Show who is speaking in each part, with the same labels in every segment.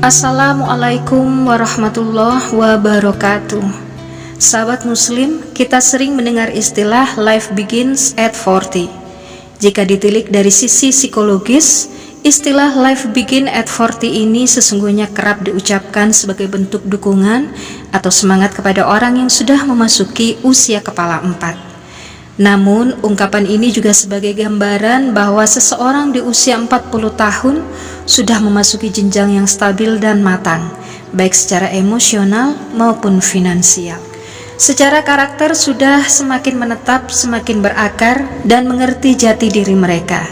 Speaker 1: Assalamualaikum warahmatullahi wabarakatuh. Sahabat muslim, kita sering mendengar istilah life begins at 40. Jika ditilik dari sisi psikologis, istilah life begin at 40 ini sesungguhnya kerap diucapkan sebagai bentuk dukungan atau semangat kepada orang yang sudah memasuki usia kepala 4. Namun, ungkapan ini juga sebagai gambaran bahwa seseorang di usia 40 tahun sudah memasuki jenjang yang stabil dan matang, baik secara emosional maupun finansial. Secara karakter sudah semakin menetap, semakin berakar, dan mengerti jati diri mereka.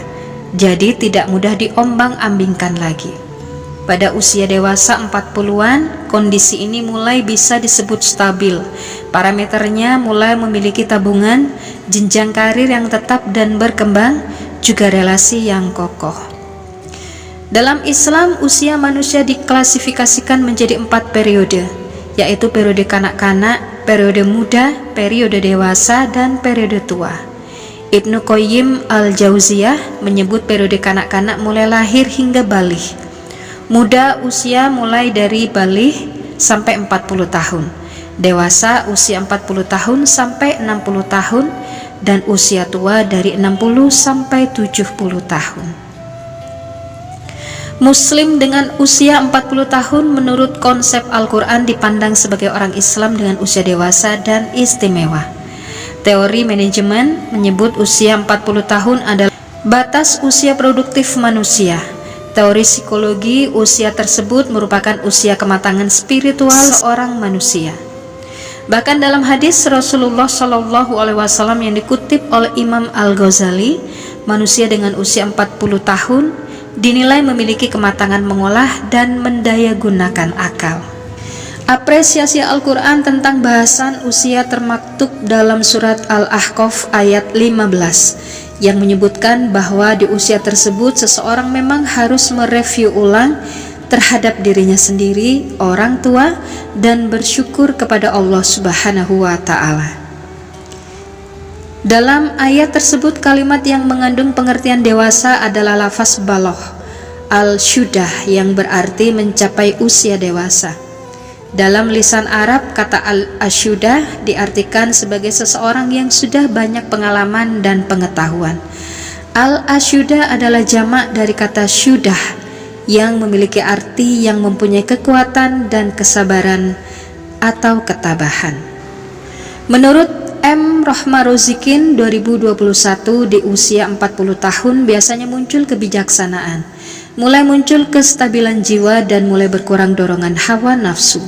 Speaker 1: Jadi tidak mudah diombang-ambingkan lagi. Pada usia dewasa 40-an, kondisi ini mulai bisa disebut stabil. Parameternya mulai memiliki tabungan, jenjang karir yang tetap dan berkembang, juga relasi yang kokoh. Dalam Islam, usia manusia diklasifikasikan menjadi 4 periode, yaitu periode kanak-kanak, periode muda, periode dewasa, dan periode tua. Ibnu Qayyim al-Jauziyah menyebut periode kanak-kanak mulai lahir hingga baligh. Muda usia mulai dari baligh sampai 40 tahun, dewasa usia 40 tahun sampai 60 tahun, dan usia tua dari 60 sampai 70 tahun. Muslim dengan usia 40 tahun menurut konsep Al-Quran dipandang sebagai orang Islam dengan usia dewasa dan istimewa. Teori manajemen menyebut usia 40 tahun adalah batas usia produktif manusia. Teori psikologi, usia tersebut merupakan usia kematangan spiritual seorang manusia. Bahkan dalam hadis Rasulullah SAW yang dikutip oleh Imam Al-Ghazali, manusia dengan usia 40 tahun dinilai memiliki kematangan mengolah dan mendayagunakan akal. Apresiasi Al-Quran tentang bahasan usia termaktub dalam surat Al-Ahqaf ayat 15 yang menyebutkan bahwa di usia tersebut seseorang memang harus mereview ulang terhadap dirinya sendiri, orang tua, dan bersyukur kepada Allah Subhanahu wa Ta'ala. Dalam ayat tersebut, kalimat yang mengandung pengertian dewasa adalah lafaz baloh al-syudah yang berarti mencapai usia dewasa. Dalam lisan Arab, kata al-asyudah diartikan sebagai seseorang yang sudah banyak pengalaman dan pengetahuan. Al-asyudah adalah jamak dari kata syudah yang memiliki arti yang mempunyai kekuatan dan kesabaran atau ketabahan. Menurut M. Rohmarozikin 2021, di usia 40 tahun biasanya muncul kebijaksanaan, mulai muncul kestabilan jiwa, dan mulai berkurang dorongan hawa nafsu.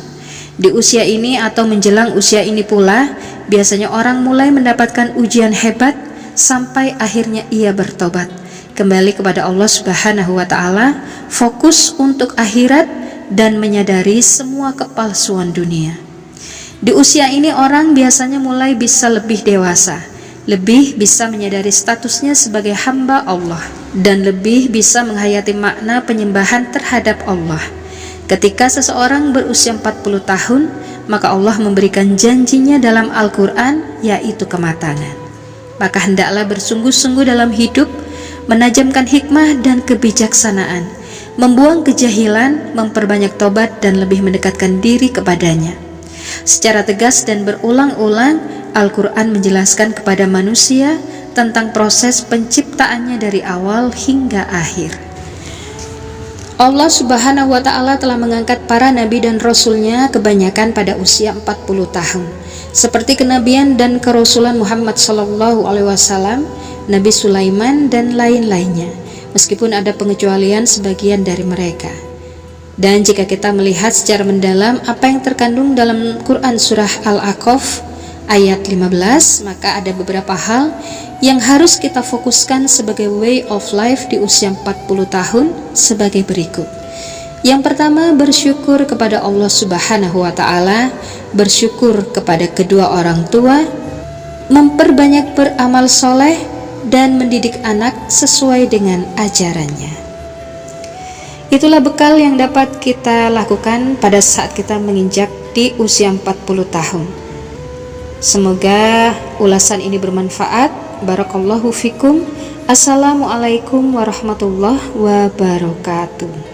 Speaker 1: Di usia ini atau menjelang usia ini pula, biasanya orang mulai mendapatkan ujian hebat sampai akhirnya ia bertobat, kembali kepada Allah Subhanahu wa Ta'ala, fokus untuk akhirat, dan menyadari semua kepalsuan dunia. Di usia ini orang biasanya mulai bisa lebih dewasa, lebih bisa menyadari statusnya sebagai hamba Allah, dan lebih bisa menghayati makna penyembahan terhadap Allah. Ketika seseorang berusia 40 tahun, maka Allah memberikan janjinya dalam Al-Quran, yaitu kematangan. Maka hendaklah bersungguh-sungguh dalam hidup, menajamkan hikmah dan kebijaksanaan, membuang kejahilan, memperbanyak tobat, dan lebih mendekatkan diri kepadanya. Secara tegas dan berulang-ulang, Al-Quran menjelaskan kepada manusia tentang proses penciptaannya dari awal hingga akhir. Allah Subhanahu wa Ta'ala telah mengangkat para nabi dan rasulnya kebanyakan pada usia 40 tahun, seperti kenabian dan kerasulan Muhammad SAW, Nabi Sulaiman, dan lain-lainnya, meskipun ada pengecualian sebagian dari mereka. Dan jika kita melihat secara mendalam apa yang terkandung dalam Quran surah Al-Ahqaf ayat 15, maka ada beberapa hal yang harus kita fokuskan sebagai way of life di usia 40 tahun sebagai berikut. Yang pertama, bersyukur kepada Allah Subhanahu wa Ta'ala, bersyukur kepada kedua orang tua, memperbanyak beramal soleh, dan mendidik anak sesuai dengan ajarannya. Itulah bekal yang dapat kita lakukan pada saat kita menginjak di usia 40 tahun. Semoga ulasan ini bermanfaat. Barakallahu fikum. Assalamualaikum warahmatullahi wabarakatuh.